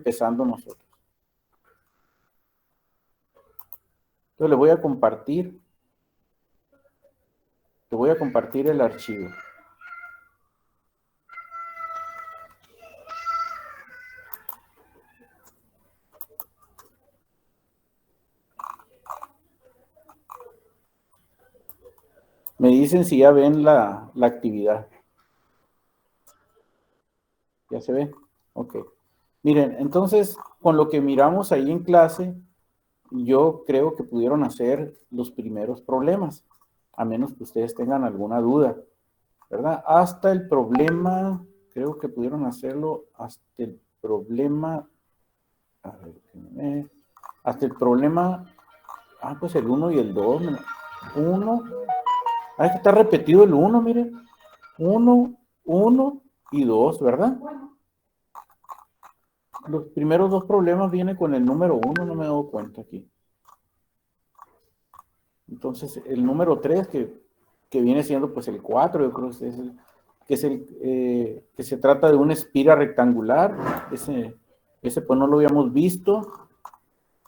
empezando nosotros. Entonces le voy a compartir. Te voy a compartir el archivo. Me dicen si ya ven la actividad. ¿Ya se ve? Ok. Miren, entonces, con lo que miramos ahí en clase, yo creo que pudieron hacer los primeros problemas, a menos que ustedes tengan alguna duda, ¿verdad? Hasta el problema, creo que pudieron hacerlo hasta el problema, a ver, hasta el problema, pues el 1 y el 2, 1, que está repetido el 1, miren, 1, 1 y 2, ¿verdad? Los primeros dos problemas vienen con el número 1, no me he dado cuenta aquí. Entonces, el número 3, que viene siendo pues el 4, yo creo que que se trata de una espira rectangular. Ese pues no lo habíamos visto.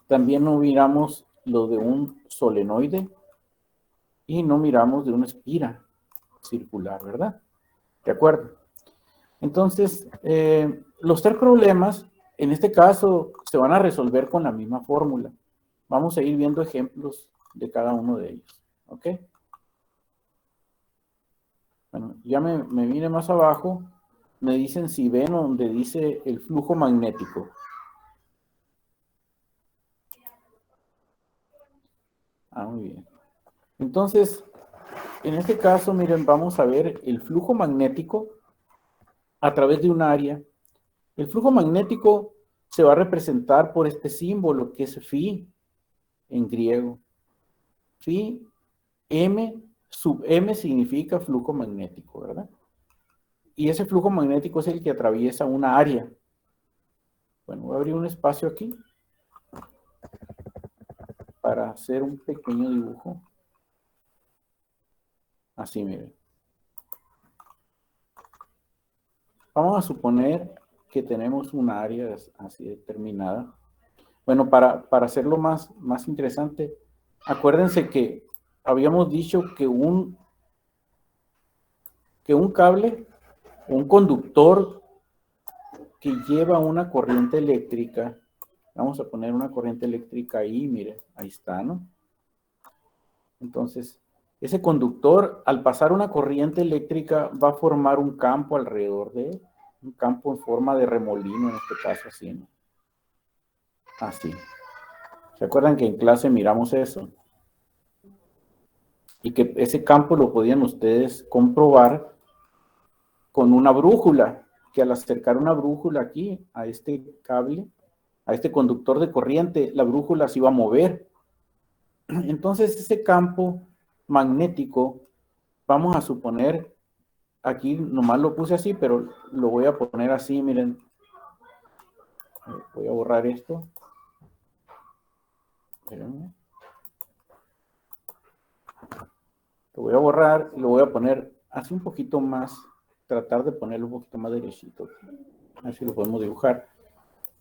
También no miramos lo de un solenoide y no miramos de una espira circular, ¿verdad? De acuerdo. Entonces, los tres problemas, en este caso, se van a resolver con la misma fórmula. Vamos a ir viendo ejemplos de cada uno de ellos, ¿ok? Bueno, ya me vine más abajo, me dicen si ven donde dice el flujo magnético. Muy bien. Entonces, en este caso, miren, vamos a ver el flujo magnético a través de un área. El flujo magnético se va a representar por este símbolo que es phi en griego. Phi, M, sub M significa flujo magnético, ¿verdad? Y ese flujo magnético es el que atraviesa una área. Bueno, voy a abrir un espacio aquí para hacer un pequeño dibujo. Así, miren. Vamos a suponer que tenemos un área así determinada. Bueno, para hacerlo más interesante, acuérdense que habíamos dicho que un cable, un conductor que lleva una corriente eléctrica, vamos a poner una corriente eléctrica ahí, mire, ahí está, ¿no? Entonces, ese conductor, al pasar una corriente eléctrica, va a formar un campo alrededor de él, un campo en forma de remolino, en este caso así, ¿no? Así. ¿Se acuerdan que en clase miramos eso? Y que ese campo lo podían ustedes comprobar con una brújula, que al acercar una brújula aquí a este cable, a este conductor de corriente, la brújula se iba a mover. Entonces ese campo magnético, vamos a suponer, aquí nomás lo puse así, pero lo voy a poner así, miren. Voy a borrar esto. Espérenme. Lo voy a borrar y lo voy a poner así un poquito más, tratar de ponerlo un poquito más derechito. A ver si lo podemos dibujar.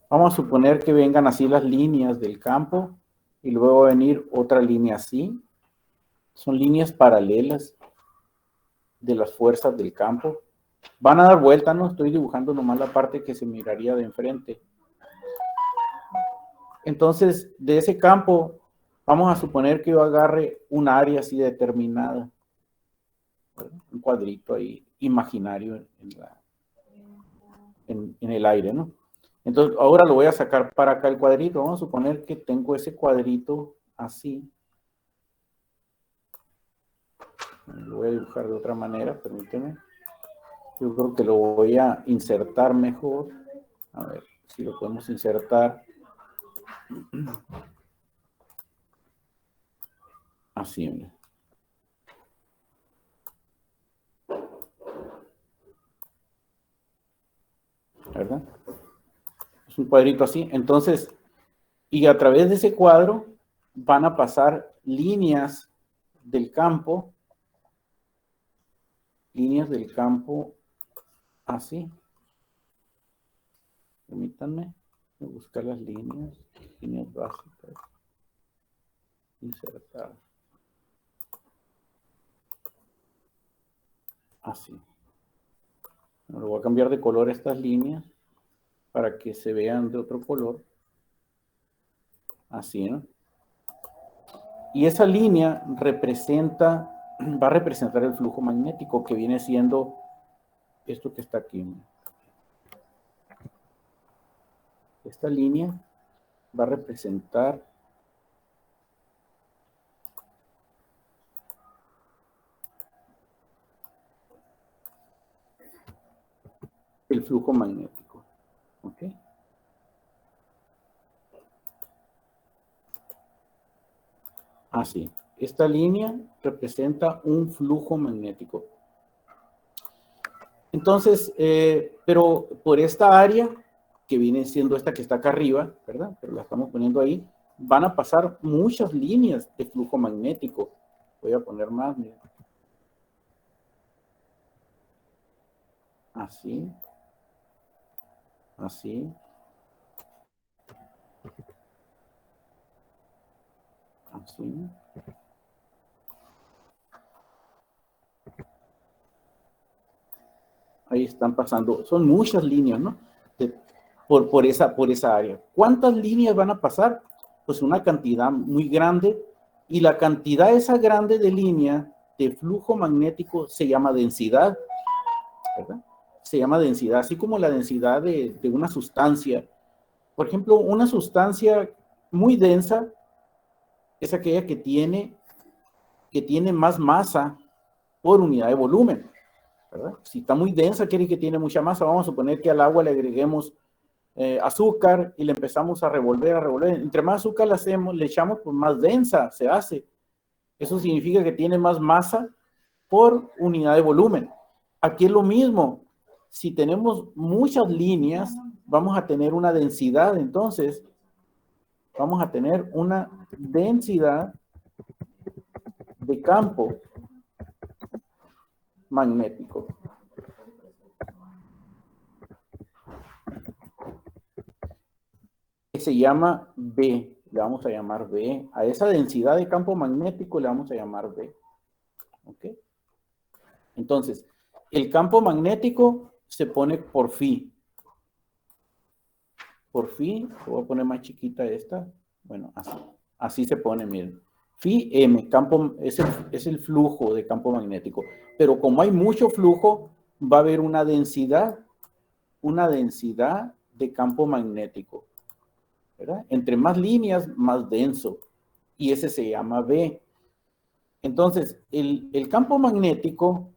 Vamos a suponer que vengan así las líneas del campo y luego va a venir otra línea así. Son líneas paralelas de las fuerzas del campo. Van a dar vuelta, no estoy dibujando nomás la parte que se miraría de enfrente. Entonces, de ese campo, vamos a suponer que yo agarre un área así determinada, un cuadrito ahí imaginario en el aire, ¿no? Entonces, ahora lo voy a sacar para acá el cuadrito. Vamos a suponer que tengo ese cuadrito así. Lo voy a dibujar de otra manera, permíteme. Yo creo que lo voy a insertar mejor. A ver si lo podemos insertar. Así, mira. ¿Verdad? Es un cuadrito así. Entonces, y a través de ese cuadro van a pasar líneas del campo así. Permítanme. Buscar las líneas básicas. Insertar. Así. Bueno, voy a cambiar de color estas líneas para que se vean de otro color. Así, ¿no? Y esa línea va a representar el flujo magnético que viene siendo esto que está aquí, ¿no? Esta línea va a representar el flujo magnético. ¿Ok? Así. Esta línea representa un flujo magnético. Entonces, pero por esta área, que viene siendo esta que está acá arriba, ¿verdad? Pero la estamos poniendo ahí, van a pasar muchas líneas de flujo magnético. Voy a poner más, mira. Así. Así. Así. Ahí están pasando, son muchas líneas, ¿no? Por esa área. ¿Cuántas líneas van a pasar? Pues una cantidad muy grande, y la cantidad esa grande de línea de flujo magnético se llama densidad, ¿verdad? Se llama densidad, así como la densidad de una sustancia. Por ejemplo, una sustancia muy densa es aquella que tiene más masa por unidad de volumen, ¿verdad? Si está muy densa, quiere decir que tiene mucha masa. Vamos a suponer que al agua le agreguemos azúcar y le empezamos a revolver, Entre más azúcar le echamos, pues más densa se hace. Eso significa que tiene más masa por unidad de volumen. Aquí es lo mismo. Si tenemos muchas líneas, vamos a tener una densidad. Entonces, vamos a tener una densidad de campo magnético. Que se llama B. Le vamos a llamar B. A esa densidad de campo magnético le vamos a llamar B. ¿Ok? Entonces, el campo magnético se pone por phi. Por phi, voy a poner más chiquita esta. Bueno, así se pone, miren. Phi M, es el flujo de campo magnético. Pero como hay mucho flujo, va a haber una densidad de campo magnético, ¿verdad? Entre más líneas, más denso. Y ese se llama B. Entonces, el campo magnético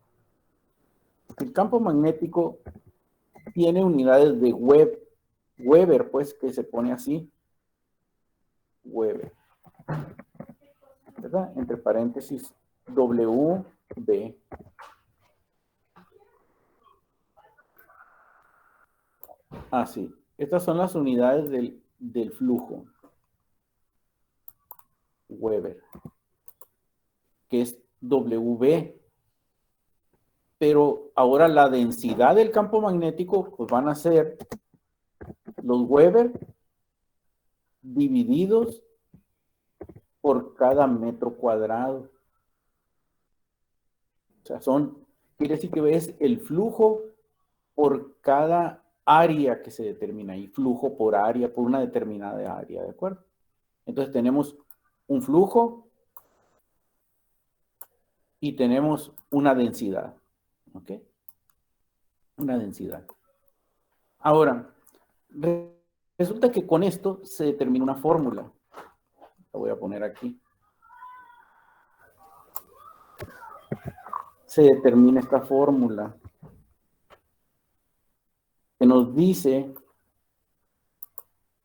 tiene unidades de Weber, pues, que se pone así. Weber. ¿Verdad? Entre paréntesis, WB. Así. Estas son las unidades del flujo. Weber. Que es WB. Pero ahora la densidad del campo magnético, pues van a ser los Weber divididos por cada metro cuadrado. O sea, quiere decir que ves el flujo por cada área que se determina ahí, flujo por área, por una determinada área, ¿de acuerdo? Entonces tenemos un flujo y tenemos una densidad, ¿ok? Una densidad. Ahora, resulta que con esto se determina una fórmula. La voy a poner aquí. Se determina esta fórmula que nos dice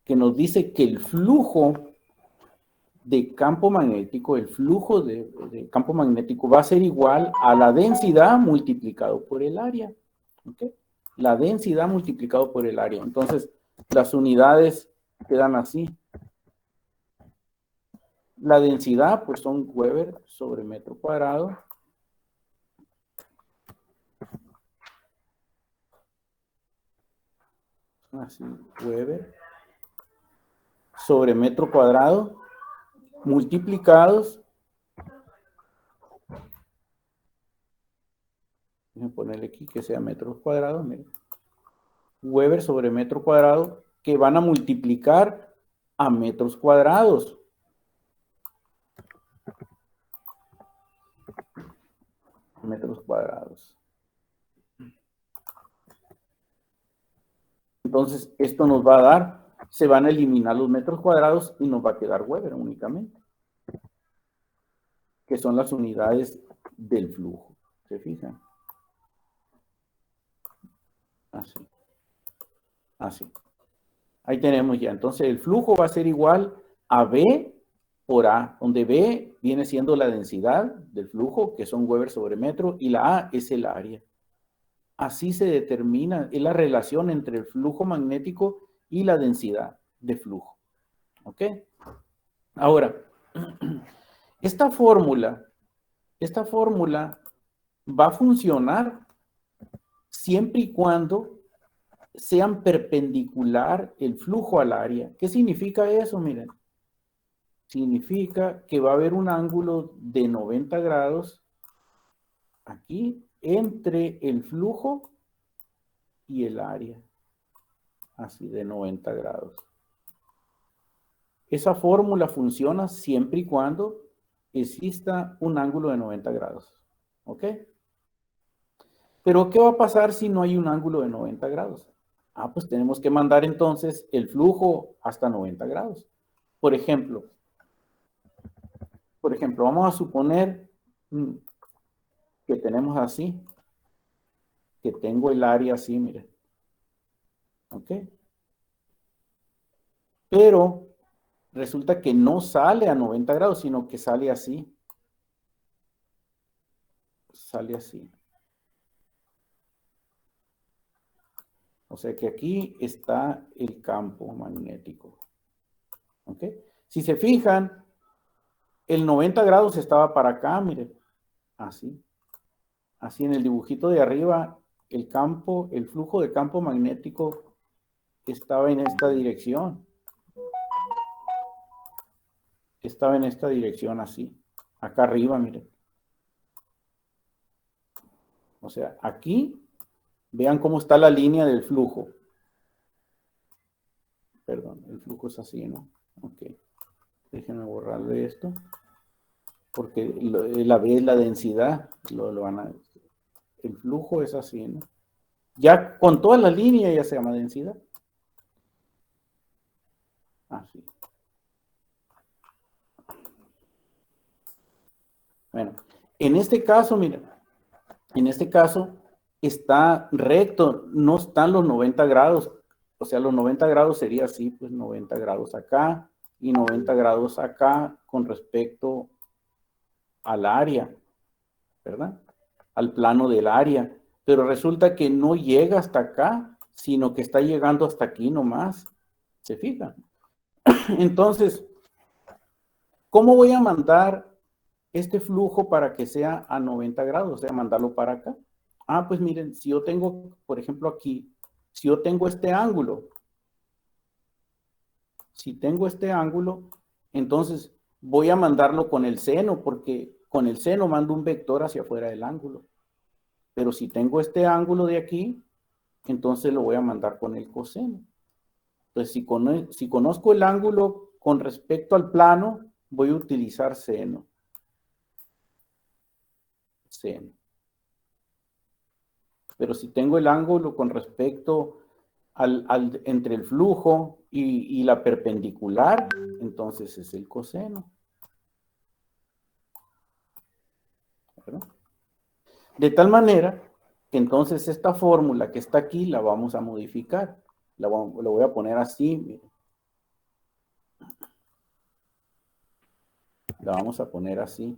que el flujo de campo magnético, el flujo de campo magnético va a ser igual a la densidad multiplicado por el área. ¿Ok? La densidad multiplicado por el área. Entonces, las unidades quedan así. La densidad, pues son Weber sobre metro cuadrado. Así, Weber sobre metro cuadrado multiplicados, voy a ponerle aquí que sea metros cuadrados, miren, Weber sobre metro cuadrado, que van a multiplicar a metros cuadrados. Metros cuadrados. Entonces, esto nos va a dar, se van a eliminar los metros cuadrados y nos va a quedar Weber únicamente, que son las unidades del flujo. ¿Se fijan? Así. Así. Ahí tenemos ya. Entonces, el flujo va a ser igual a B por A, donde B viene siendo la densidad del flujo, que son Weber sobre metro, y la A es el área. Así se determina, es la relación entre el flujo magnético y la densidad de flujo. ¿Ok? Ahora, esta fórmula va a funcionar siempre y cuando sean perpendicular el flujo al área. ¿Qué significa eso? Miren, significa que va a haber un ángulo de 90 grados aquí entre el flujo y el área. Así, de 90 grados. Esa fórmula funciona siempre y cuando exista un ángulo de 90 grados. ¿Ok? Pero, ¿qué va a pasar si no hay un ángulo de 90 grados? Ah, pues tenemos que mandar entonces el flujo hasta 90 grados. Por ejemplo, vamos a suponer que tenemos así, que tengo el área así, miren. ¿Ok? Pero resulta que no sale a 90 grados, sino que sale así. Sale así. O sea que aquí está el campo magnético. ¿Ok? Si se fijan, el 90 grados estaba para acá, miren. Así. Así en el dibujito de arriba, el campo, el flujo de campo magnético estaba en esta dirección. Estaba en esta dirección así. Acá arriba, miren. O sea, aquí, vean cómo está la línea del flujo. Perdón, el flujo es así, ¿no? Ok. Déjenme borrarle esto. Porque la B es la densidad. El flujo es así, ¿no? Ya con toda la línea ya se llama densidad. Así. Bueno, en este caso, miren, en este caso está recto, no están los 90 grados. O sea, los 90 grados sería así, pues 90 grados acá y 90 grados acá con respecto al área, ¿verdad? Al plano del área. Pero resulta que no llega hasta acá, sino que está llegando hasta aquí nomás. ¿Se fijan? Entonces, ¿cómo voy a mandar este flujo para que sea a 90 grados? O sea, mandarlo para acá. Ah, pues miren, si yo tengo, por ejemplo, aquí, si yo tengo este ángulo, entonces voy a mandarlo con el seno, porque con el seno mando un vector hacia afuera del ángulo. Pero si tengo este ángulo de aquí, entonces lo voy a mandar con el coseno. Entonces, si conozco el ángulo con respecto al plano, voy a utilizar seno. Seno. Pero si tengo el ángulo con respecto entre el flujo y la perpendicular, entonces es el coseno. ¿Verdad? De tal manera que entonces esta fórmula que está aquí la vamos a modificar. Lo voy a poner así, miren. La vamos a poner así.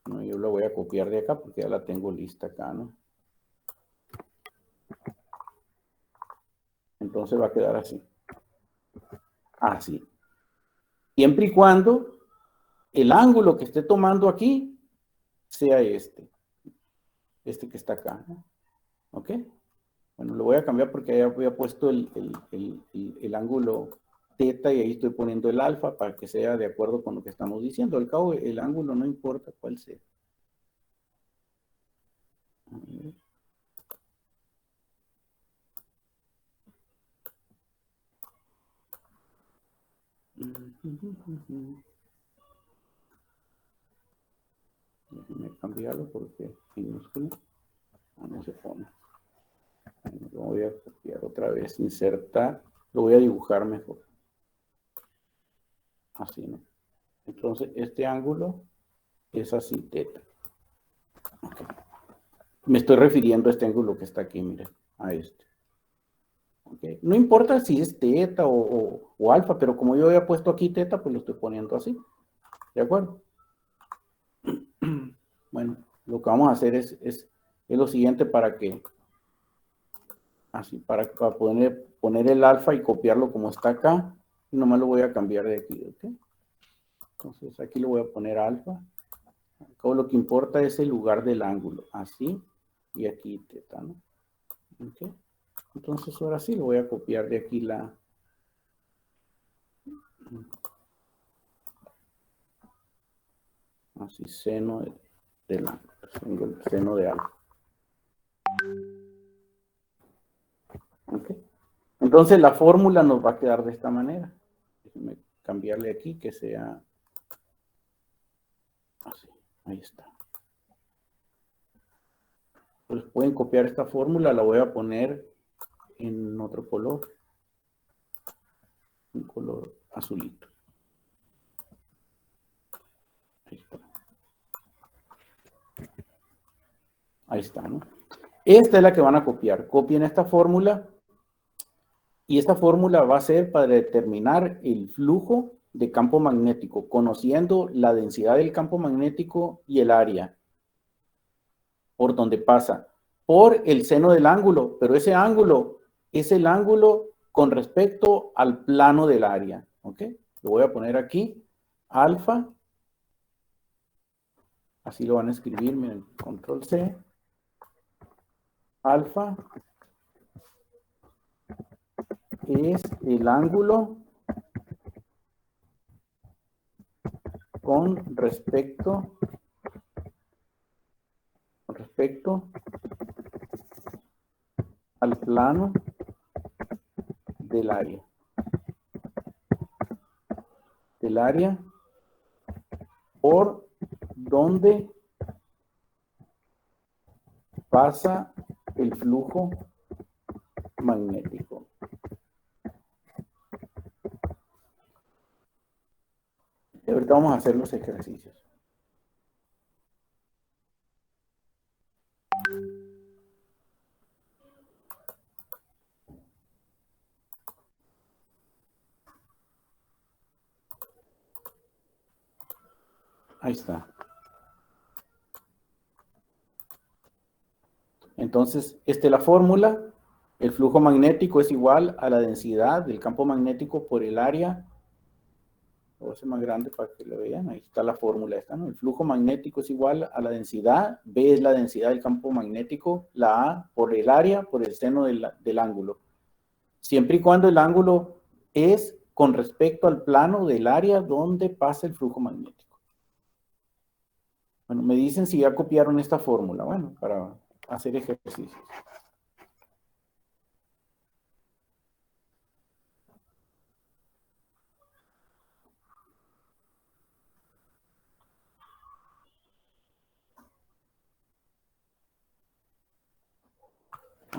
No, yo la voy a copiar de acá porque ya la tengo lista acá, ¿no? Entonces va a quedar así. Así. Siempre y cuando el ángulo que esté tomando aquí sea este que está acá, ¿no? ¿Ok? Bueno, lo voy a cambiar porque ya había puesto el ángulo teta y ahí estoy poniendo el alfa para que sea de acuerdo con lo que estamos diciendo. Al cabo, el ángulo no importa cuál sea. Déjenme cambiarlo porque minúsculo no se pone. Lo voy a copiar otra vez, insertar, lo voy a dibujar mejor. Así, ¿no? Entonces, este ángulo es así, teta. Okay. Me estoy refiriendo a este ángulo que está aquí, miren, a este. Okay. No importa si es teta o alfa, pero como yo había puesto aquí teta, pues lo estoy poniendo así. ¿De acuerdo? Bueno, lo que vamos a hacer es lo siguiente para que, así, para poner el alfa y copiarlo como está acá. Y nomás lo voy a cambiar de aquí, ¿ok? Entonces aquí le voy a poner alfa. Acá lo que importa es el lugar del ángulo, así, y aquí teta, ¿no? ¿Ok? Entonces ahora sí lo voy a copiar de aquí así, seno del ángulo, seno de alfa. ¿Ok? Entonces la fórmula nos va a quedar de esta manera. Déjenme cambiarle aquí que sea así, ahí está. Pues pueden copiar esta fórmula, la voy a poner en otro color, un color azulito. Ahí está. Ahí está, ¿no? Esta es la que van a copiar. Copien esta fórmula y esta fórmula va a ser para determinar el flujo de campo magnético, conociendo la densidad del campo magnético y el área por donde pasa, por el seno del ángulo, pero ese ángulo es el ángulo con respecto al plano del área, ¿ok? Lo voy a poner aquí, alfa, así lo van a escribir, miren, control C, alfa es el ángulo con respecto al plano del área por donde pasa el flujo magnético. Y ahorita vamos a hacer los ejercicios. Ahí está. Entonces, esta es la fórmula. El flujo magnético es igual a la densidad del campo magnético por el área. Lo voy a hacer más grande para que lo vean. Ahí está la fórmula esta, ¿no? El flujo magnético es igual a la densidad. B es la densidad del campo magnético. La A por el área, por el seno del ángulo. Siempre y cuando el ángulo es con respecto al plano del área donde pasa el flujo magnético. Bueno, me dicen si ya copiaron esta fórmula. Bueno, para hacer ejercicios.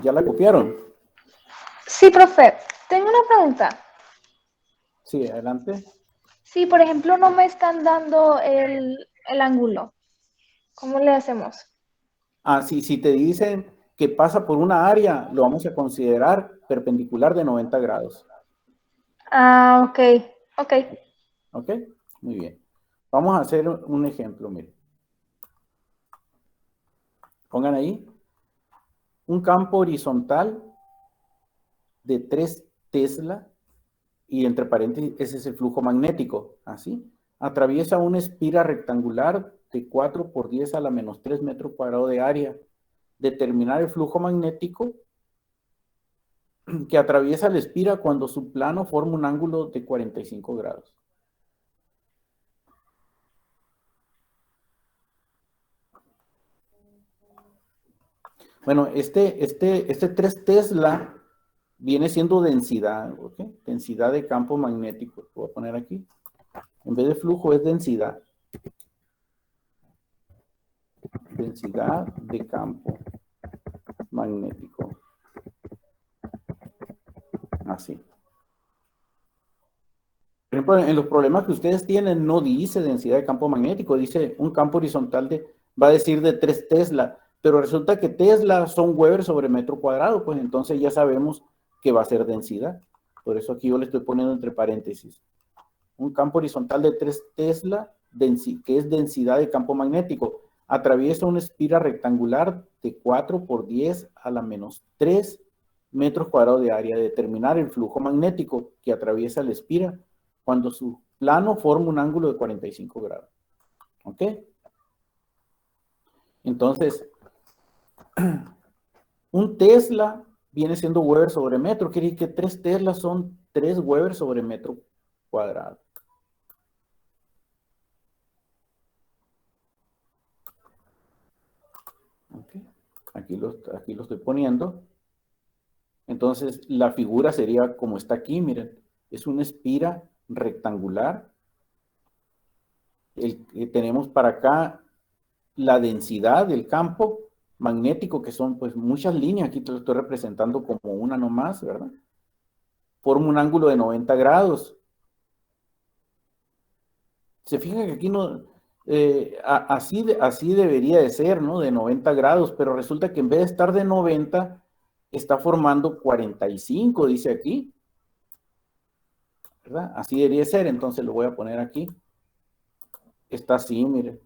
¿Ya la copiaron? Sí, profe. Tengo una pregunta. Sí, adelante. Si, por ejemplo, no me están dando el ángulo, ¿cómo le hacemos? Ah, sí, si te dicen que pasa por una área, lo vamos a considerar perpendicular de 90 grados. Ah, ok. Ok. ¿Ok? Muy bien. Vamos a hacer un ejemplo, miren. Pongan ahí un campo horizontal de 3 Tesla y entre paréntesis ese es el flujo magnético, así. Atraviesa una espira rectangular de 4 por 10 a la menos 3 metros cuadrados de área. Determinar el flujo magnético que atraviesa la espira cuando su plano forma un ángulo de 45 grados. Bueno, este 3 Tesla viene siendo densidad, ¿ok? Densidad de campo magnético. Lo voy a poner aquí. En vez de flujo es densidad. Densidad de campo magnético. Así. Por ejemplo, en los problemas que ustedes tienen no dice densidad de campo magnético, dice un campo horizontal va a decir de 3 Tesla, pero resulta que Tesla son Weber sobre metro cuadrado, pues entonces ya sabemos que va a ser densidad. Por eso aquí yo le estoy poniendo entre paréntesis. Un campo horizontal de 3 Tesla, que es densidad de campo magnético, atraviesa una espira rectangular de 4 por 10 a la menos 3 metros cuadrados de área. Determinar el flujo magnético que atraviesa la espira cuando su plano forma un ángulo de 45 grados. ¿Ok? Entonces, un Tesla viene siendo Weber sobre metro. Quiere decir que 3 Teslas son 3 Weber sobre metro cuadrado. Okay. Aquí lo estoy poniendo. Entonces, la figura sería como está aquí, miren. Es una espira rectangular. Tenemos para acá la densidad del campo magnético, que son pues muchas líneas. Aquí te lo estoy representando como una nomás, ¿verdad? Forma un ángulo de 90 grados. Se fijan que aquí no... así debería de ser, ¿no? De 90 grados, pero resulta que en vez de estar de 90, está formando 45, dice aquí, ¿verdad? Así debería ser, entonces lo voy a poner aquí. Está así, mire.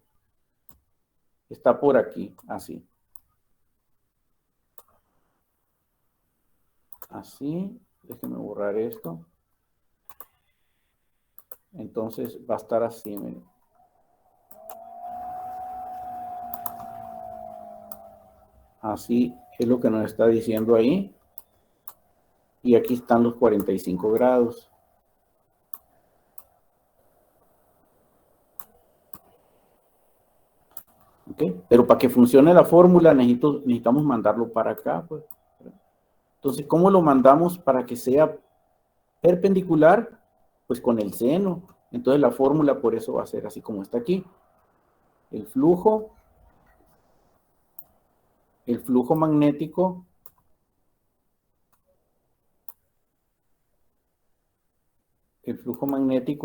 Está por aquí, así. Así, déjenme borrar esto. Entonces va a estar así, mire. Así es lo que nos está diciendo ahí. Y aquí están los 45 grados. ¿Okay? Pero para que funcione la fórmula necesitamos mandarlo para acá. Pues. Entonces, ¿cómo lo mandamos para que sea perpendicular? Pues con el seno. Entonces la fórmula por eso va a ser así como está aquí. El flujo magnético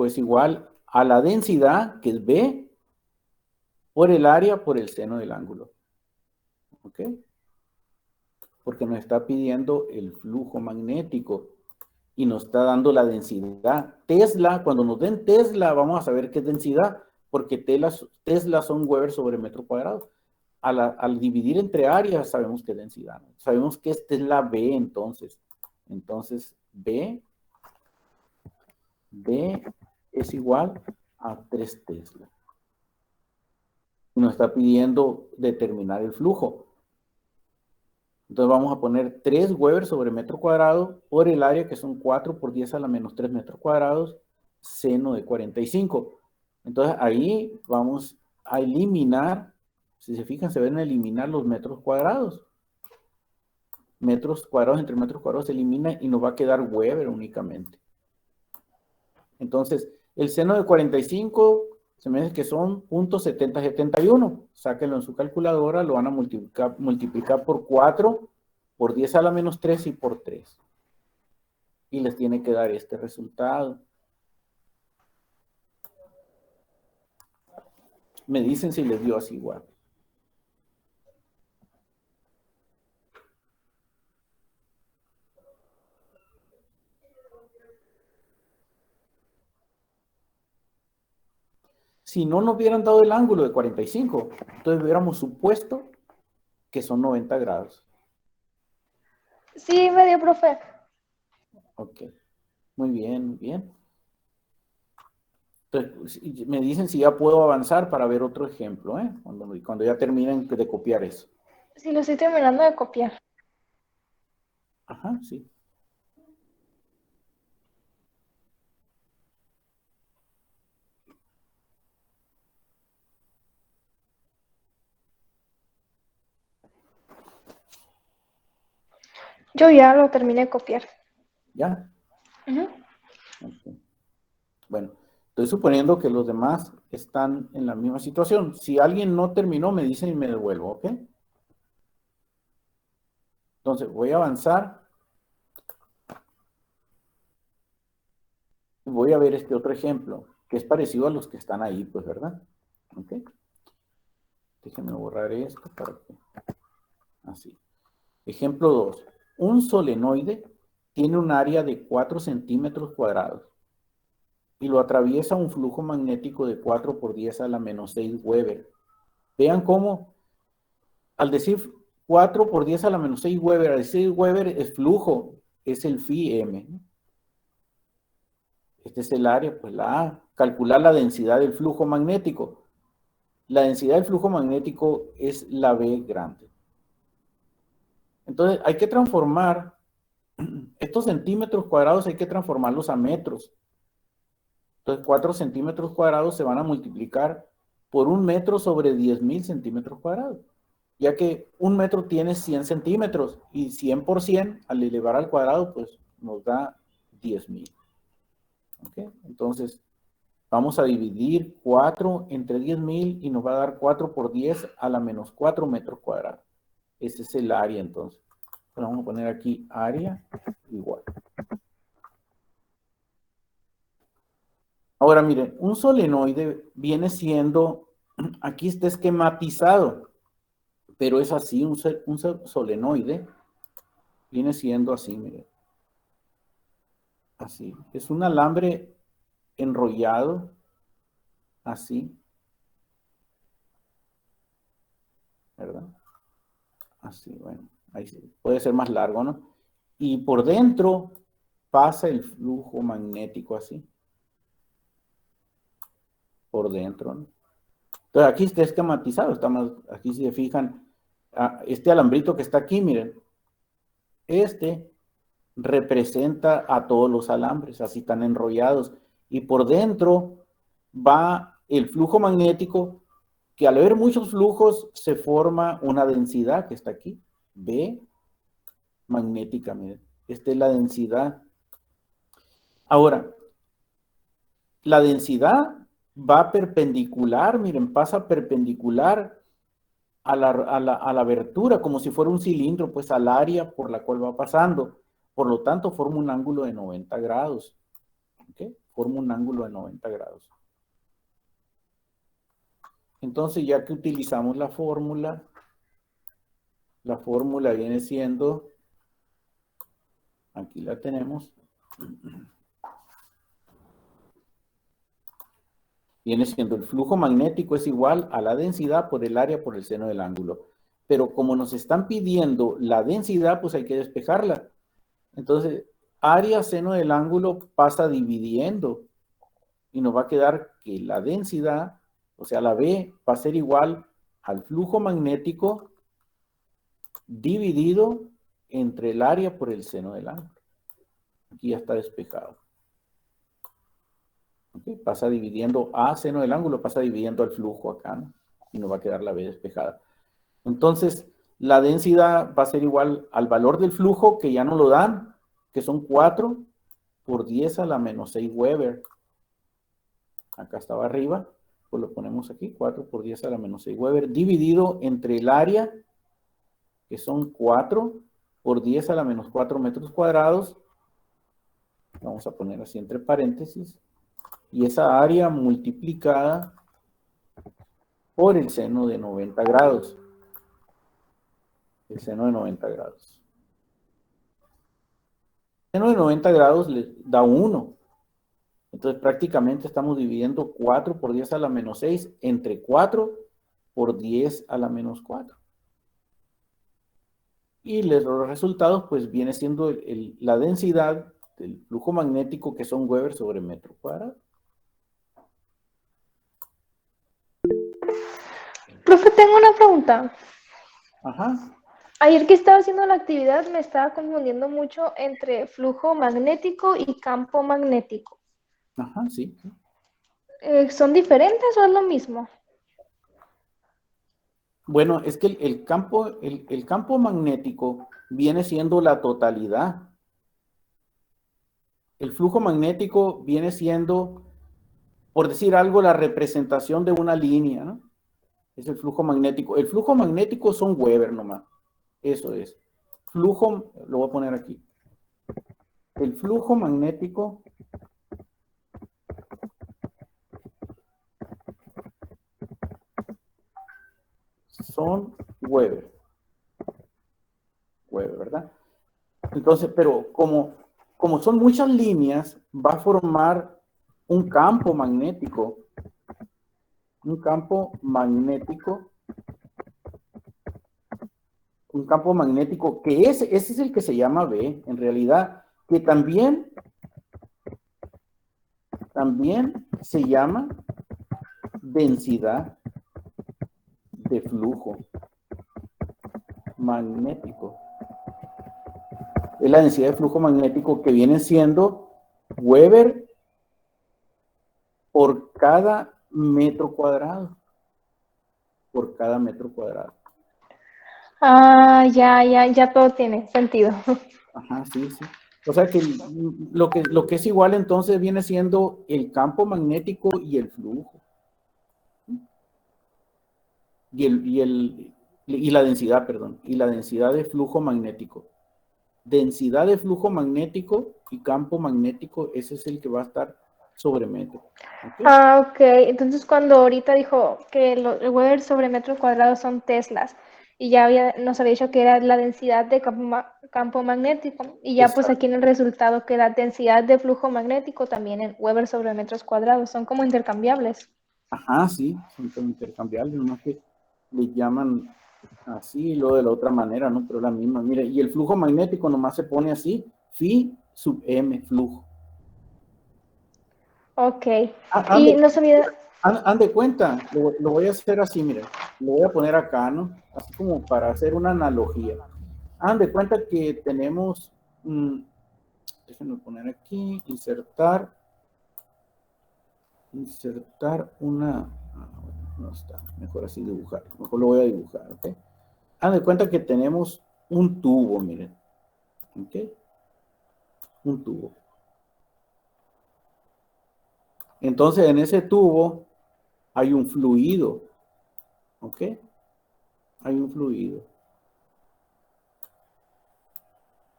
es igual a la densidad, que es B, por el área por el seno del ángulo. ¿Ok? Porque nos está pidiendo el flujo magnético y nos está dando la densidad. Tesla, cuando nos den Tesla, vamos a saber qué es densidad, porque Tesla son Weber sobre metro cuadrado. Al dividir entre áreas, sabemos qué es densidad. ¿No? Sabemos que esta es la B, entonces. Entonces, B es igual a 3 Tesla. Nos está pidiendo determinar el flujo. Entonces vamos a poner 3 Weber sobre metro cuadrado por el área, que son 4 por 10 a la menos 3 metros cuadrados, seno de 45. Entonces ahí vamos a eliminar, si se fijan, se ven a eliminar los metros cuadrados. Metros cuadrados entre metros cuadrados se elimina y nos va a quedar Weber únicamente. Entonces, el seno de 45 se me dice que son 0.7071. Sáquenlo en su calculadora, lo van a multiplicar por 4, por 10 a la menos 3 y por 3. Y les tiene que dar este resultado. Me dicen si les dio así igual. Si no nos hubieran dado el ángulo de 45, entonces hubiéramos supuesto que son 90 grados. Sí, me dio, profe. Ok. Muy bien, muy bien. Entonces, me dicen si ya puedo avanzar para ver otro ejemplo, ¿eh? Cuando ya terminen de copiar eso. Sí, lo estoy terminando de copiar. Ajá, sí. Yo ya lo terminé de copiar. ¿Ya? Ujú. Ok. Bueno, estoy suponiendo que los demás están en la misma situación. Si alguien no terminó, me dicen y me devuelvo, ¿ok? Entonces, voy a avanzar. Voy a ver este otro ejemplo, que es parecido a los que están ahí, pues, ¿verdad? ¿Ok? Déjenme borrar esto para que... Así. Ejemplo 2. Un solenoide tiene un área de 4 centímetros cuadrados y lo atraviesa un flujo magnético de 4 por 10 a la menos 6 Weber. Vean cómo, al decir 4 por 10 a la menos 6 Weber, al decir Weber es flujo, es el phi m, ¿no? Este es el área, pues la A. Calcular la densidad del flujo magnético. La densidad del flujo magnético es la B grande. Entonces, hay que transformar estos centímetros cuadrados, hay que transformarlos a metros. Entonces, 4 centímetros cuadrados se van a multiplicar por 1 metro sobre 10.000 centímetros cuadrados, ya que 1 metro tiene 100 centímetros y 100 por 100 al elevar al cuadrado, pues nos da 10.000. ¿Okay? Entonces, vamos a dividir 4 entre 10.000 y nos va a dar 4 por 10 a la menos 4 metros cuadrados. Ese es el área, entonces. Vamos a poner aquí área igual. Ahora miren, un solenoide viene siendo, aquí está esquematizado, pero es así, un solenoide viene siendo así, miren. Así. Es un alambre enrollado, así, ¿verdad? Así, bueno, ahí sí. Puede ser más largo, ¿no? Y por dentro pasa el flujo magnético así. Por dentro, ¿no? Entonces aquí está esquematizado, aquí si se fijan, este alambrito que está aquí, miren, este representa a todos los alambres, así están enrollados, y por dentro va el flujo magnético, que al haber muchos flujos se forma una densidad que está aquí, B magnética, miren, esta es la densidad. Ahora, la densidad va perpendicular, miren, pasa perpendicular a la abertura, como si fuera un cilindro, pues al área por la cual va pasando. Por lo tanto, forma un ángulo de 90 grados. ¿Okay? Forma un ángulo de 90 grados. Entonces, ya que utilizamos la fórmula viene siendo, aquí la tenemos, viene siendo el flujo magnético es igual a la densidad por el área por el seno del ángulo. Pero como nos están pidiendo la densidad, pues hay que despejarla. Entonces, área seno del ángulo pasa dividiendo y nos va a quedar que la densidad, o sea, la B, va a ser igual al flujo magnético dividido entre el área por el seno del ángulo. Aquí ya está despejado. ¿Okay? Pasa dividiendo A seno del ángulo, pasa dividiendo al flujo acá, ¿no? Y nos va a quedar la B despejada. Entonces, la densidad va a ser igual al valor del flujo, que ya no lo dan, que son 4 por 10 a la menos 6 Weber. Acá estaba arriba, pues lo ponemos aquí, 4 por 10 a la menos 6 Weber, dividido entre el área, que son 4 por 10 a la menos 4 metros cuadrados. Vamos a poner así entre paréntesis. Y esa área multiplicada por el seno de 90 grados. El seno de 90 grados. El seno de 90 grados le da 1. Entonces prácticamente estamos dividiendo 4 por 10 a la menos 6 entre 4 por 10 a la menos 4. Y los resultados pues viene siendo la densidad del flujo magnético, que son Weber sobre metro cuadrado. Profe, tengo una pregunta. Ajá. Ayer que estaba haciendo la actividad me estaba confundiendo mucho entre flujo magnético y campo magnético. Ajá, sí. ¿Son diferentes o es lo mismo? Bueno, es que el campo magnético viene siendo la totalidad. El flujo magnético viene siendo, por decir algo, la representación de una línea, ¿no? Es el flujo magnético. El flujo magnético son Weber nomás. Eso es. Flujo, lo voy a poner aquí. El flujo magnético son Weber. Weber, ¿verdad? Entonces, pero como son muchas líneas, va a formar un campo magnético. Un campo magnético. Un campo magnético que ese es el que se llama B, en realidad, que también se llama densidad de flujo magnético. Es la densidad de flujo magnético que viene siendo Weber por cada metro cuadrado. Por cada metro cuadrado. Ah, ya todo tiene sentido. Ajá, sí, sí. O sea que lo que es igual entonces viene siendo el campo magnético y el flujo. Y la densidad, perdón, y la densidad de flujo magnético. Densidad de flujo magnético y campo magnético, ese es el que va a estar sobre metro. ¿Okay? Ah, ok. Entonces cuando ahorita dijo que el Weber sobre metro cuadrado son teslas y ya nos había dicho que era la densidad de campo magnético y ya pues Exacto. aquí en el resultado que la densidad de flujo magnético también en Weber sobre metros cuadrados son como intercambiables. Ajá, sí, son como intercambiables, nomás que le llaman así y luego de la otra manera, ¿no? Pero la misma, mire, y el flujo magnético nomás se pone así, phi sub m, flujo. Ok. Y Ande, no sabía, ande cuenta, lo voy a hacer así, mire, lo voy a poner acá, ¿no? Así como para hacer una analogía. Ande cuenta que tenemos, déjenme poner aquí, insertar una, no está, mejor así dibujar, mejor lo voy a dibujar, ¿ok? Ande cuenta que tenemos un tubo, miren, ¿ok? Un tubo. Entonces, en ese tubo hay un fluido, ¿ok? Hay un fluido.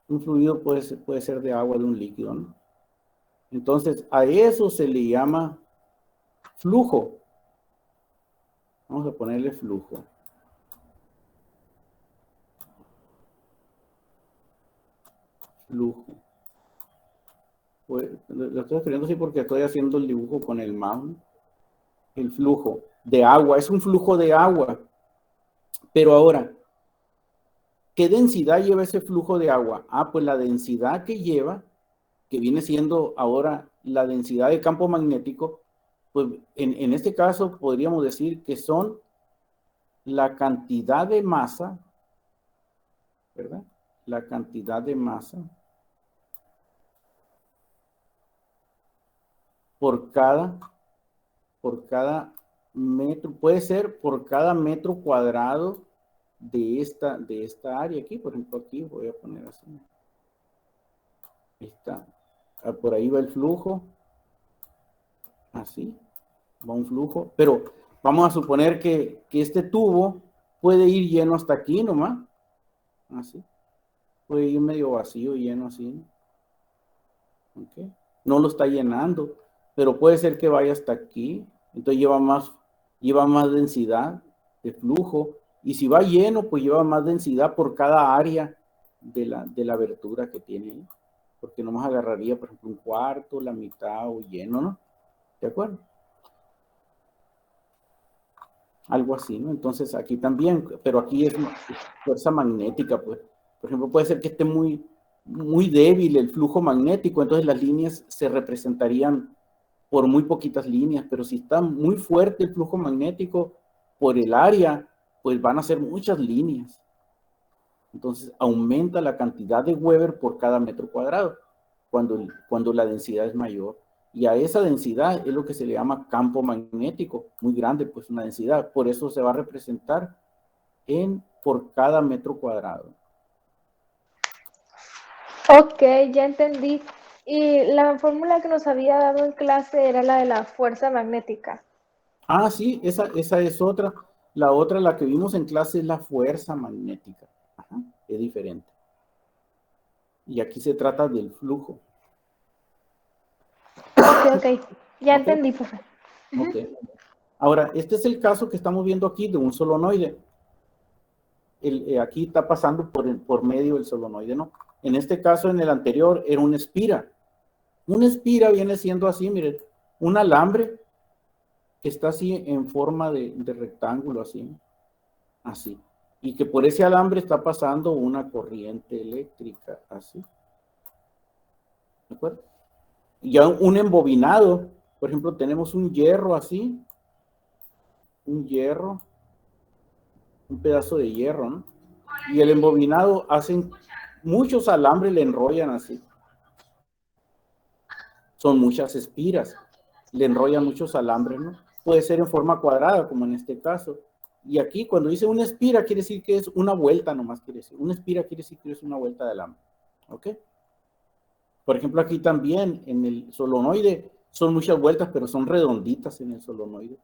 Un fluido puede ser de agua, de un líquido, ¿no? Entonces, a eso se le llama flujo. Vamos a ponerle flujo. Flujo. Pues, lo estoy escribiendo así porque estoy haciendo el dibujo con el mouse. El flujo de agua, es un flujo de agua. Pero ahora, ¿qué densidad lleva ese flujo de agua? Ah, pues la densidad que lleva, que viene siendo ahora la densidad de campo magnético, pues en este caso podríamos decir que son la cantidad de masa, ¿verdad? La cantidad de masa por cada metro, puede ser por cada metro cuadrado de esta área aquí. Por ejemplo, aquí voy a poner así. Ahí está. Por ahí va el flujo. Así. Va un flujo. Pero vamos a suponer que este tubo puede ir lleno hasta aquí nomás. Así. Puede ir medio vacío, lleno así. ¿Okay? No lo está llenando. Pero puede ser que vaya hasta aquí. Entonces lleva más densidad de flujo. Y si va lleno, pues lleva más densidad por cada área de la abertura que tiene. Porque nomás agarraría, por ejemplo, un cuarto, la mitad o lleno, ¿no? ¿De acuerdo? Algo así, ¿no? Entonces aquí también, pero aquí es fuerza magnética, pues. Por ejemplo, puede ser que esté muy débil el flujo magnético, entonces las líneas se representarían por muy poquitas líneas, pero si está muy fuerte el flujo magnético por el área, pues van a ser muchas líneas. Entonces aumenta la cantidad de Weber por cada metro cuadrado cuando la densidad es mayor. Y a esa densidad es lo que se le llama campo magnético, muy grande, pues una densidad. Por eso se va a representar por cada metro cuadrado. Ok, ya entendí. Y la fórmula que nos había dado en clase era la de la fuerza magnética. Ah, sí, esa es otra. La otra, la que vimos en clase, es la fuerza magnética. Ajá, es diferente. Y aquí se trata del flujo. Ok, ya ¿Ok? entendí, profe. Ok. Ahora, este es el caso que estamos viendo aquí de un solenoide. Aquí está pasando por medio del solenoide, ¿no? En este caso, en el anterior, era una espira. Una espira viene siendo así, miren, un alambre que está así en forma de rectángulo, así, así. Y que por ese alambre está pasando una corriente eléctrica, así. ¿De acuerdo? Y ya un embobinado, por ejemplo, tenemos un hierro así, un hierro, un pedazo de hierro, ¿no? Y el embobinado hacen, muchos alambres le enrollan así. Son muchas espiras, le enrollan muchos alambres, ¿no? Puede ser en forma cuadrada, como en este caso. Y aquí, cuando dice una espira, quiere decir que es una vuelta nomás, quiere decir. Una espira quiere decir que es una vuelta de alambre. ¿Ok? Por ejemplo, aquí también, en el solenoide, son muchas vueltas, pero son redonditas en el solenoide.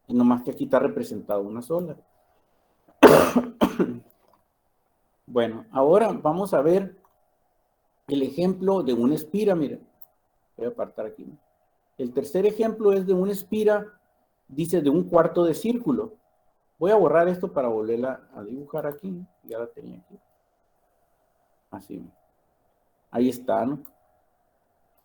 Y nomás que aquí está representada una sola. Bueno, ahora vamos a ver el ejemplo de una espira, miren. Voy a apartar aquí, ¿no? El tercer ejemplo es de una espira, dice de un cuarto de círculo. Voy a borrar esto para volverla a dibujar aquí. Ya la tenía aquí. Así. Ahí está, ¿no?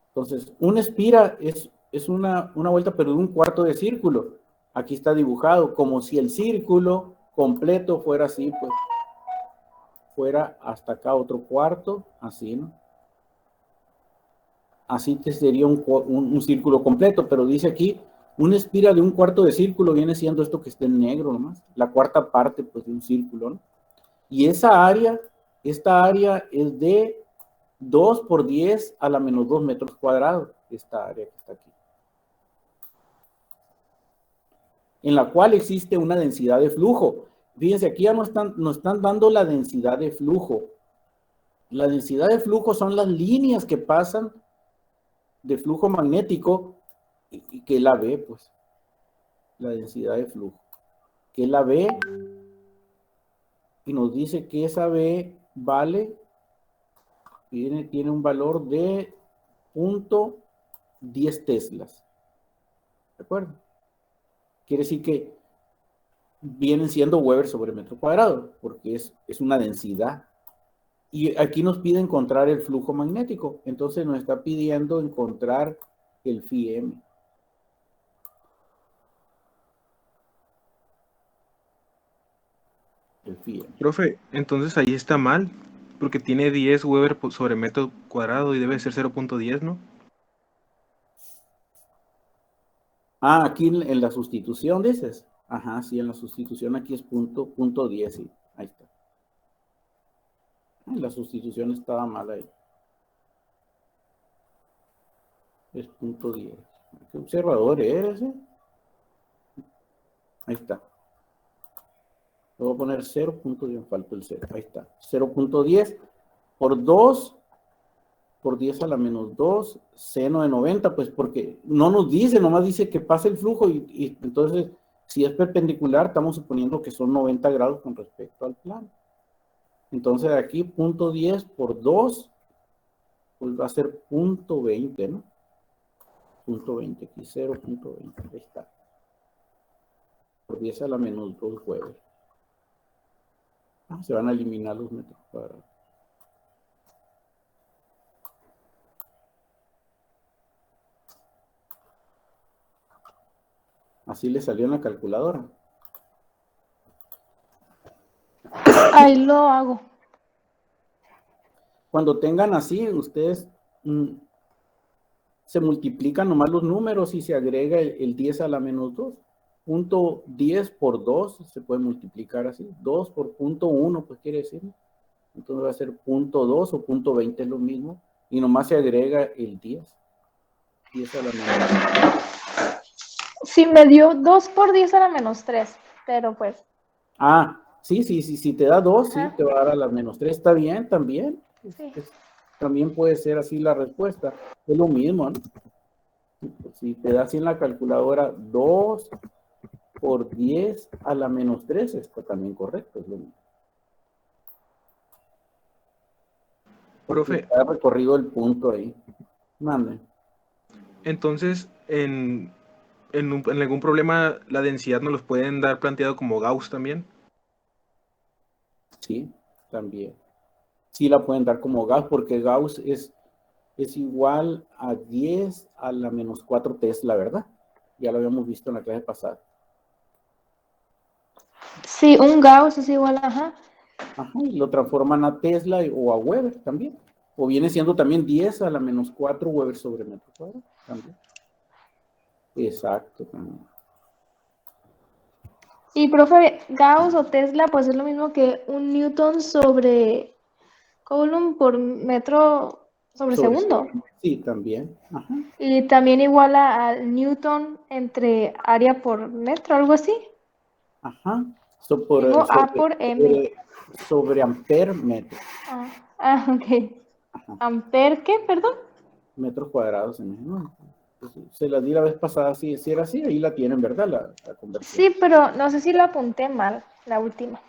Entonces, una espira es una vuelta, pero de un cuarto de círculo. Aquí está dibujado como si el círculo completo fuera así, pues fuera hasta acá otro cuarto, así, ¿no? Así que sería un círculo completo, pero dice aquí, una espira de un cuarto de círculo viene siendo esto que está en negro nomás, la cuarta parte pues de un círculo, ¿no? Y esta área es de 2 por 10 a la menos 2 metros cuadrados, esta área que está aquí, en la cual existe una densidad de flujo. Fíjense, aquí ya nos están dando la densidad de flujo. La densidad de flujo son las líneas que pasan de flujo magnético y que la B, pues, la densidad de flujo, que la B, y nos dice que esa B vale, tiene un valor de 0.10 teslas. ¿De acuerdo? Quiere decir que vienen siendo Weber sobre metro cuadrado, porque es una densidad. Y aquí nos pide encontrar el flujo magnético. Entonces nos está pidiendo encontrar el phi m. El phi m. Profe, entonces ahí está mal, porque tiene 10 Weber sobre metro cuadrado y debe ser 0.10, ¿no? Ah, aquí en la sustitución dices. Ajá, sí, en la sustitución aquí es punto 10, sí. Ahí está. La sustitución estaba mal ahí. Es punto 10. ¿Qué observador eres? Ahí está. Le voy a poner 0.10, falta el 0. Ahí está. 0.10 por 2 por 10 a la menos 2, seno de 90, pues porque no nos dice, nomás dice que pasa el flujo y entonces, si es perpendicular, estamos suponiendo que son 90 grados con respecto al plano. Entonces aquí, punto 10 por 2, pues va a ser punto 20, ¿no? Punto 20, aquí 0.20, ahí está. Por 10 a la menos 2 Weber. Se van a eliminar los metros cuadrados. Así le salió en la calculadora. Ahí lo hago. Cuando tengan así, ustedes se multiplican nomás los números y se agrega el 10 a la menos 2. Punto 10 por 2 se puede multiplicar así. 2 por punto 1, pues quiere decir. Entonces va a ser punto 2 o punto 20 es lo mismo. Y nomás se agrega el 10. 10 a la menos 2. Sí, me dio 2 por 10 a la menos 3, pero pues. Ah, Si te da 2, sí, Ajá. te va a dar a las -3. Está bien, también. Sí. También puede ser así la respuesta. Es lo mismo, ¿no? Si te da así en la calculadora 2 por 10 a la -3, está también correcto. Es lo mismo. Porque Profe, está recorrido el punto ahí. Mande. entonces en algún problema la densidad nos los pueden dar planteado como Gauss también. Sí, también. Sí la pueden dar como Gauss, porque Gauss es igual a 10 a la -4 Tesla, ¿verdad? Ya lo habíamos visto en la clase pasada. Sí, un Gauss es igual, ajá. Ajá, y lo transforman a Tesla o a Weber también. O viene siendo también 10 a la -4 Weber sobre metro cuadrado también. Exacto, también. Y profe, Gauss o Tesla, pues es lo mismo que un Newton sobre Coulomb por metro sobre Sobre segundo. segundo. Sí, también. Ajá. Y también iguala al Newton entre área por metro, algo así. Ajá. Tengo A por M. Sobre amper metro. Ok. Ajá. ¿Amper qué? Perdón. Metros cuadrados en ¿no? Pues, se la di la vez pasada, si era así, ahí la tienen, ¿verdad? La conversión. Sí, pero no sé si lo apunté mal, la última.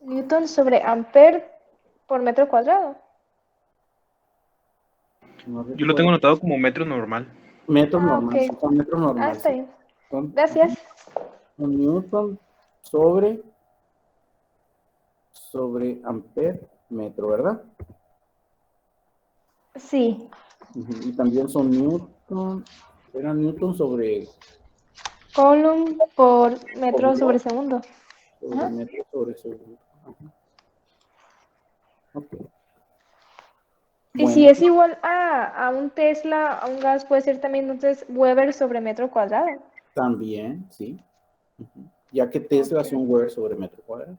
Newton sobre amper por metro cuadrado. No Yo lo tengo recuerdo. anotado como metro normal. Metros Ok. normales, son metros normales, Está sí. bien. Ajá, Gracias. un Newton sobre amper metro, ¿verdad? Sí. Y también son Newton, eran Newton sobre Coulomb por metro sobre Coulomb segundo. sobre Ajá. metro sobre segundo. Ajá. Ok. Y si Bueno, es igual a un Tesla, a un gas, puede ser también entonces Weber sobre metro cuadrado. también, sí. Ya que Tesla Ok. es un Weber sobre metro cuadrado.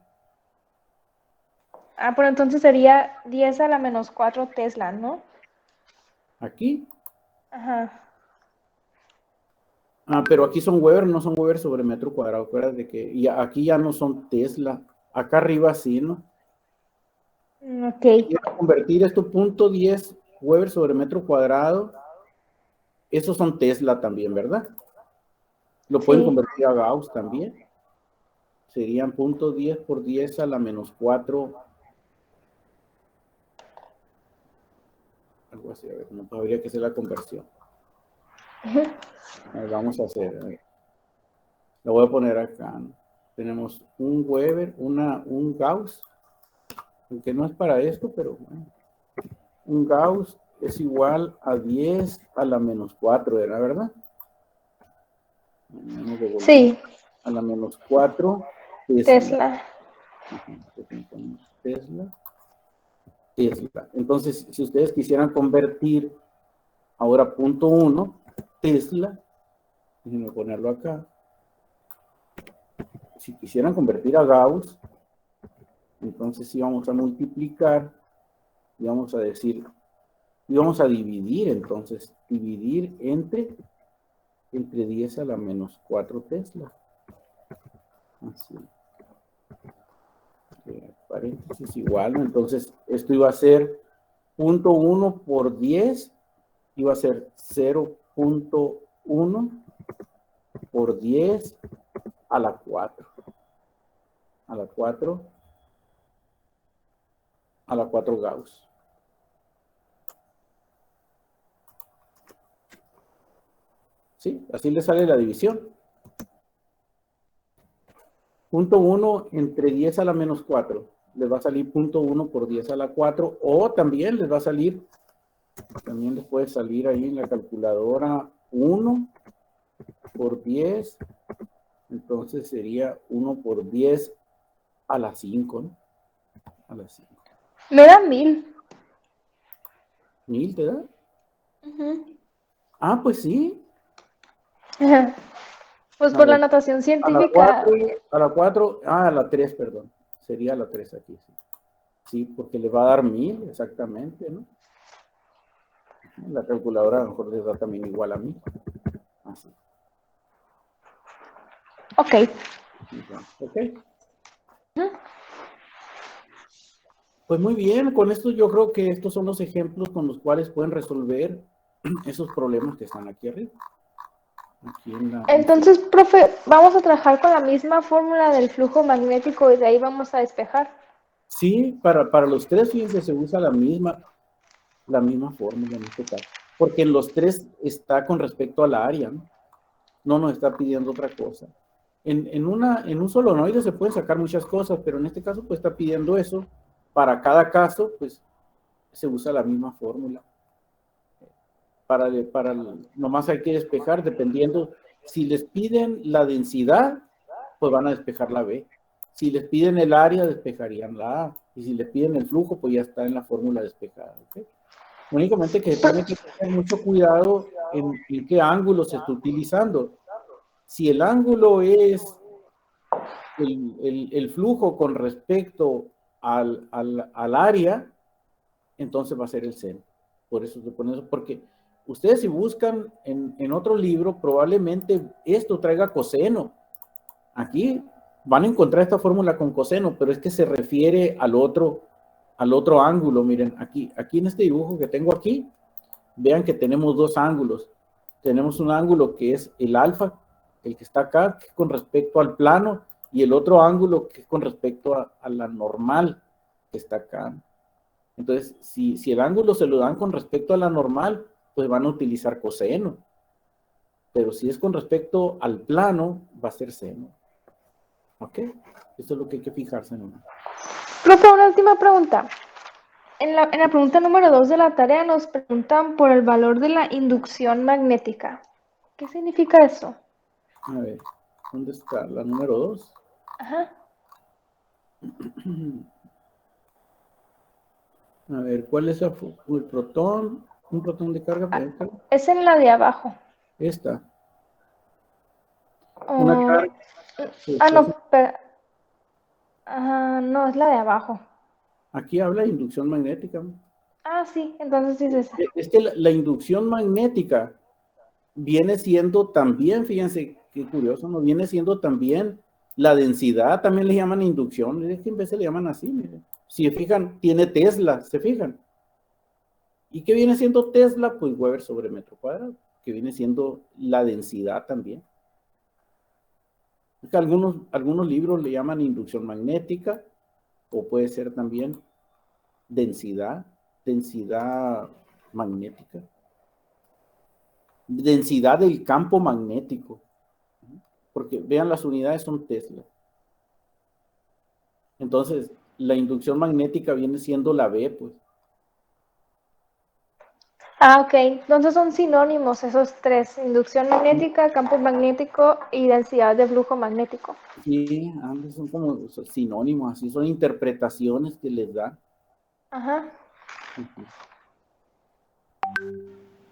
Pero entonces sería 10 a la -4 Tesla, ¿no? Aquí, Ajá. pero aquí son Weber, no son Weber sobre metro cuadrado. Acuérdate que y aquí ya no son Tesla. Acá arriba sí, ¿no? Ok. Quiero convertir esto .10 Weber sobre metro cuadrado. Esos son Tesla también, ¿verdad? Lo pueden Sí. convertir a Gauss también. Serían .10 por 10 a la -4. Algo así, a ver, no habría que hacer la conversión. A ver, vamos a hacer. A ver. La voy a poner acá, ¿no? Tenemos un Weber, un Gauss, aunque no es para esto, pero bueno. Un Gauss es igual a 10 a la -4, ¿era verdad? Menos de volumen. Sí. A la -4 Tesla. Tesla. Tesla. Entonces, si ustedes quisieran convertir ahora .1 Tesla, déjenme ponerlo acá. Si quisieran convertir a Gauss, entonces íbamos a multiplicar, íbamos a decir, íbamos a dividir, entonces, dividir entre 10 a la -4 Tesla. Así. Paréntesis igual, ¿no? Entonces, esto iba a ser .1 por 10, iba a ser 0.1 por 10 a la 4. A la 4 Gauss. ¿Sí? Así le sale la división. .1 entre 10 a la -4. Les va a salir .1 por 10 a la 4. O también les va a salir, también les puede salir ahí en la calculadora 1 por 10. Entonces sería 1 por 10 a la 5, ¿no? A la 5. Me da 1000. ¿1000 te da? Ujú. Pues sí. Pues A por la ver, notación a la 4, científica. a la 3, perdón. Sería la 3 aquí, sí. Sí, porque le va a dar 1000, exactamente, ¿no? La calculadora a lo mejor les da también igual a 1000. Así. Ok. ¿Ok? Pues muy bien, con esto yo creo que estos son los ejemplos con los cuales pueden resolver esos problemas que están aquí arriba. Aquí en la... Entonces, profe, vamos a trabajar con la misma fórmula del flujo magnético y de ahí vamos a despejar. Sí, para los tres, fíjense, se usa la misma fórmula en este caso. Porque en los tres está con respecto a la área, ¿no? No nos está pidiendo otra cosa. En un solenoide se pueden sacar muchas cosas, pero en este caso pues está pidiendo eso. Para cada caso, pues se usa la misma fórmula. Nomás hay que despejar dependiendo. Si les piden la densidad, pues van a despejar la B. Si les piden el área, despejarían la A. Y si les piden el flujo, pues ya está en la fórmula despejada. ¿Okay? Únicamente que se tiene que tener mucho cuidado en qué ángulo se está utilizando. Si el ángulo es el flujo con respecto al área, entonces va a ser el seno. Por eso se pone eso, porque ustedes si buscan en otro libro, probablemente esto traiga coseno. Aquí van a encontrar esta fórmula con coseno, pero es que se refiere al otro ángulo. Miren, aquí en este dibujo que tengo aquí, vean que tenemos dos ángulos. Tenemos un ángulo que es el alfa, el que está acá, que es con respecto al plano, y el otro ángulo que es con respecto a la normal, que está acá. Entonces, si el ángulo se lo dan con respecto a la normal, pues van a utilizar coseno. Pero si es con respecto al plano, va a ser seno. ¿Ok? Esto es lo que hay que fijarse en uno. Profe, una última pregunta. En la pregunta número 2 de la tarea nos preguntan por el valor de la inducción magnética. ¿Qué significa eso? A ver, ¿dónde está la número 2? Ajá. A ver, ¿cuál es el protón? ¿Un protón de carga? Es en la de abajo. Esta. Una carga. No, pero, no, es la de abajo. Aquí habla de inducción magnética. Sí, entonces sí es esa. Es que la inducción magnética viene siendo también, fíjense qué curioso, ¿no? Viene siendo también la densidad, también le llaman inducción, es que en vez se le llaman así, miren. Si se fijan, tiene Tesla, ¿se fijan? ¿Y qué viene siendo Tesla? Pues Weber sobre metro cuadrado, que viene siendo la densidad también. Es que algunos libros le llaman inducción magnética, o puede ser también densidad magnética. Densidad del campo magnético. Porque vean, las unidades son Tesla. Entonces, la inducción magnética viene siendo la B, pues. Ok. Entonces son sinónimos esos tres: inducción magnética, campo magnético y densidad de flujo magnético. Sí, ambos son como sinónimos, así son interpretaciones que les dan. Ajá.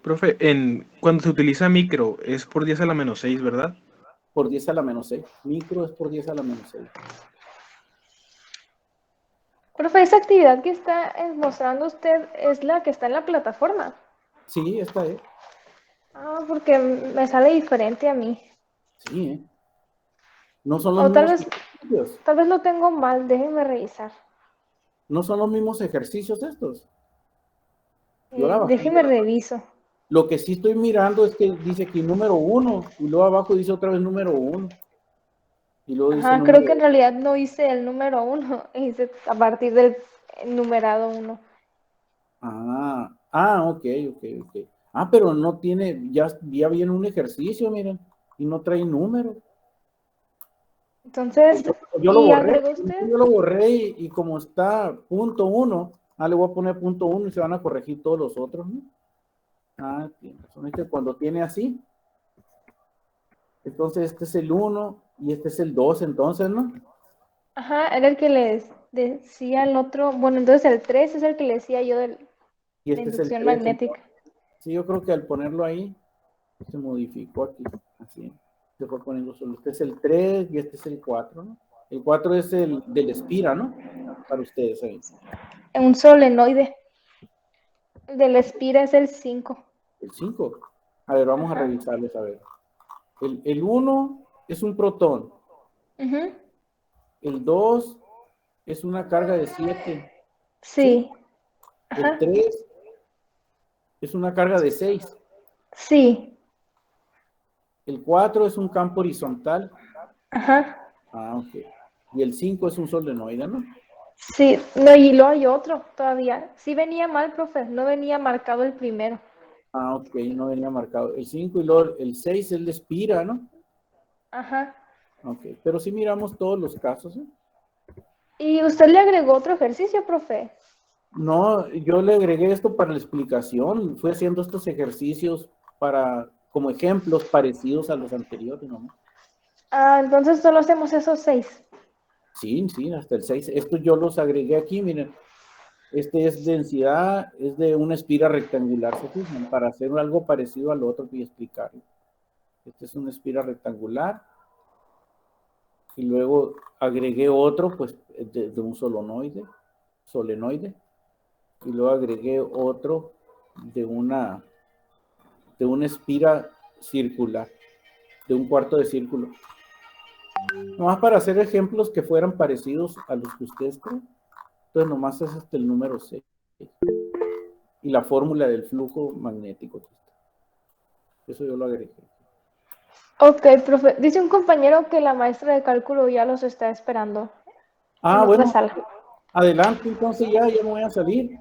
Profe, cuando se utiliza micro, es por 10 a la menos 6, ¿verdad? Por 10 a la menos 6. Micro es por 10 a la menos 6. Profe, esa actividad que está mostrando usted es la que está en la plataforma. Sí, esta es. Porque me sale diferente a mí. Sí, ¿eh? No son los O mismos ejercicios. tal vez lo tengo mal, déjenme revisar. No son los mismos ejercicios estos. Yo la bajé. Déjenme reviso. Lo que sí estoy mirando es que dice aquí número 1 y luego abajo dice otra vez número 1. Y luego dice Creo que en realidad no hice el número 1, hice a partir del numerado 1. Ok. Pero no tiene, ya viene un ejercicio, miren, y no trae número. Entonces, Yo lo ¿y borré, agregó usted? yo lo borré y como está punto 1, le voy a poner punto 1 y se van a corregir todos los otros, ¿no? Tiene razón, es que cuando tiene así, entonces este es el 1 y este es el 2, entonces, ¿no? Era el que les decía el otro. Bueno, entonces el 3 es el que le decía yo de Y este es el inducción 3. magnética. Sí, yo creo que al ponerlo ahí, se modificó aquí, así. Se fue poniendo solo. Este es el 3 y este es el 4, ¿no? El 4 es el del espira, ¿no? Para ustedes ahí. Un solenoide. El del espira es el 5. El 5. A ver, vamos a revisarles, a ver. El 1 es un protón. Ujú. El 2 es una carga de 7. Sí. El Ajá. 3 es una carga de 6. Sí. El 4 es un campo horizontal. Ajá. Ok. Y el 5 es un solenoide, ¿no? Sí. No, y luego hay otro todavía. Sí venía mal, profe. No venía marcado el primero. Ok, no venía marcado. El 5 y luego el 6 es el espira, ¿no? Ajá. Ok, pero sí miramos todos los casos, ¿eh? ¿Y usted le agregó otro ejercicio, profe? No, yo le agregué esto para la explicación. Fui haciendo estos ejercicios como ejemplos parecidos a los anteriores, ¿no? Ah, entonces solo hacemos esos 6. Sí, sí, hasta el 6. Estos yo los agregué aquí, miren. Este es densidad, es de una espira rectangular, ¿se fijan? Para hacer algo parecido al otro que voy a explicar. Este es una espira rectangular. Y luego agregué otro, pues, de un solenoide. Y luego agregué otro de una espira circular, de un cuarto de círculo. Nomás para hacer ejemplos que fueran parecidos a los que ustedes creen. Entonces nomás es hasta el número 6. Y la fórmula del flujo magnético. Eso yo lo agregué. Ok, profe. Dice un compañero que la maestra de cálculo ya los está esperando en otra Bueno, sala. adelante, entonces ya me voy a salir.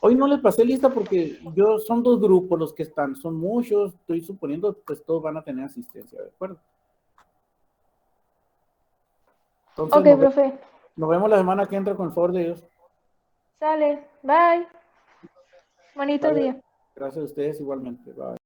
Hoy no les pasé lista porque son 2 grupos los que están, son muchos, estoy suponiendo, pues todos van a tener asistencia, ¿de acuerdo? Entonces Ok, profe. nos vemos la semana que entra con el favor de Dios. Sale. Bye. Bonito Vale, día. gracias a ustedes igualmente. Bye.